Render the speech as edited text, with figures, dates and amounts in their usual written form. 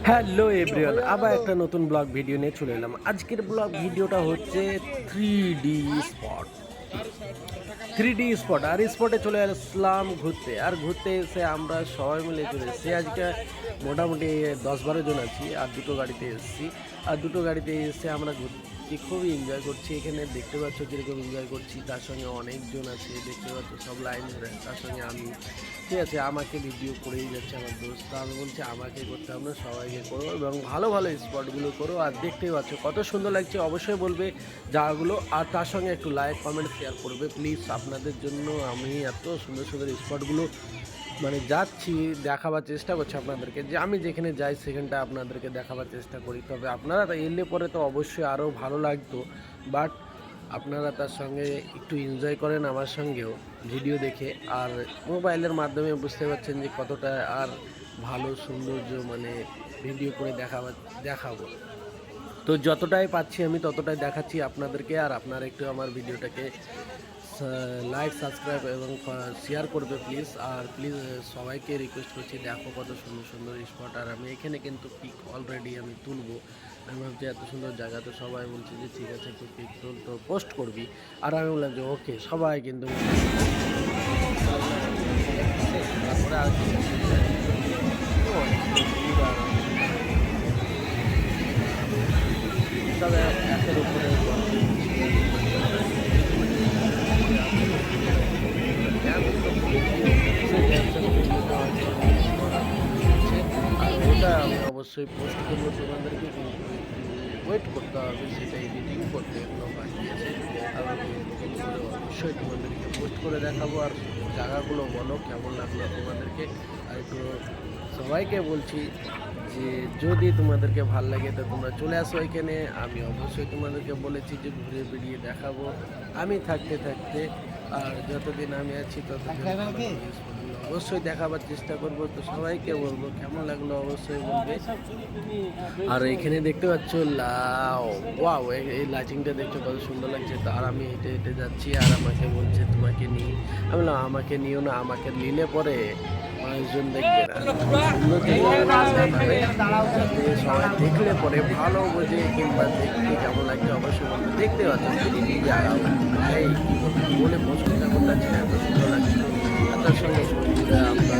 Hello everyone, আবার একটা নতুন ব্লগ ভিডিও নিয়ে চলে এলাম। আজকের ব্লগ ভিডিওটা হচ্ছে 3D স্পট। 3D স্পট আর স্পটে চলে আসলাম ঘুরতে। আর ঘুরতে এসে আমরা সবাই মিলে চলে এসেছি। আজকে মোটামুটি 10-12 জন আছি আর দুটো গাড়িতে এসেছি। আর দুটো গাড়িতে এসে আমরা ঘুরছি, খুবই এনজয় করছি। এখানে দেখতে পাচ্ছ কীরকম এনজয় করছি। তার সঙ্গে অনেকজন আছে, দেখতে পাচ্ছ সব লাইন ধরে। তার সঙ্গে আমি, ঠিক আছে, আমাকে ভিডিও করেই যাচ্ছে আমার দোস্ত। তা আমি বলছি আমাকে করতে হবে না, সবাইকে করো এবং ভালো ভালো স্পটগুলো করো। আর দেখতেই পাচ্ছ কত সুন্দর লাগছে, অবশ্যই বলবে জায়গাগুলো। আর তার সঙ্গে একটু লাইক কমেন্ট শেয়ার করবে প্লিজ। আপনাদের জন্য আমি এত সুন্দর সুন্দর স্পটগুলো মানে যাচ্ছি, দেখাবার চেষ্টা করছি আপনাদেরকে, যে আমি যেখানে যাই সেখানটা আপনাদেরকে দেখাবার চেষ্টা করি। তবে আপনারা এলে পরে তো অবশ্যই আরও ভালো লাগতো, বাট আপনারা তার সঙ্গে একটু এনজয় করেন আমার সঙ্গেও ভিডিও দেখে। আর মোবাইলের মাধ্যমে বুঝতে পারছেন যে কতটা আর ভালো সৌন্দর্য মানে ভিডিও করে দেখাবো। তো যতটাই পাচ্ছি আমি ততটাই দেখাচ্ছি আপনাদেরকে। আর আপনারা একটু আমার ভিডিওটাকে লাইক, সাবস্ক্রাইব এবং শেয়ার করবে প্লিজ। আর প্লিজ সবাইকে রিকোয়েস্ট করছি, দেখো কত সুন্দর সুন্দর স্পট। আর আমি এখানে কিন্তু পিক অলরেডি আমি তুলবো। আমি ভাবছি এত সুন্দর জায়গা, তো সবাই বলছে যে ঠিক আছে তুই পিক তুল, তো পোস্ট করবি। আর আমি বললাম যে ওকে, সবাই কিন্তু তারপরে আর তবে একের উপরে ওটা আমি অবশ্যই পোস্ট করবো তোমাদেরকে, কিন্তু ওয়েট করতে হবে, সেটা এডিটিং করতে এগুলো বাকি আছে। আমি অবশ্যই তোমাদেরকে পোস্ট করে দেখাবো। আর জায়গাগুলো বলো কেমন লাগলো তোমাদেরকে। আর একটু সবাইকে বলছি যে যদি তোমাদেরকে ভাল লাগে তো তোমরা চলে আসো এখানে। আমি অবশ্যই তোমাদেরকে বলেছি যে ঘুরে বেরিয়ে দেখাবো আমি থাকতে থাকতে। আর যতদিন আমি আছি ততদিন অবশ্যই দেখাবার চেষ্টা করব। তো সবাইকে বলবো কেমন লাগলো অবশ্যই বলবে। আর এখানে দেখতে পাচ্ছ ওয়াও, এই লাইটিংটা দেখছো কত সুন্দর লাগছে। তো আর আমি হেঁটে হেঁটে যাচ্ছি, আর আমাকে বলছে তোমাকে নিই। আমি বললাম আমাকে নিও না, আমাকে নিলে পরে মানুষজন দেখবে না। সবাই দেখলে পরে ভালো বোঝে, কিংবা দেখতে কেমন লাগছে অবশ্যই বলবে। দেখতে পাচ্ছি এই বলে পছন্দ করতে এত সুন্দর লাগছিল। আর তার সঙ্গে আমরা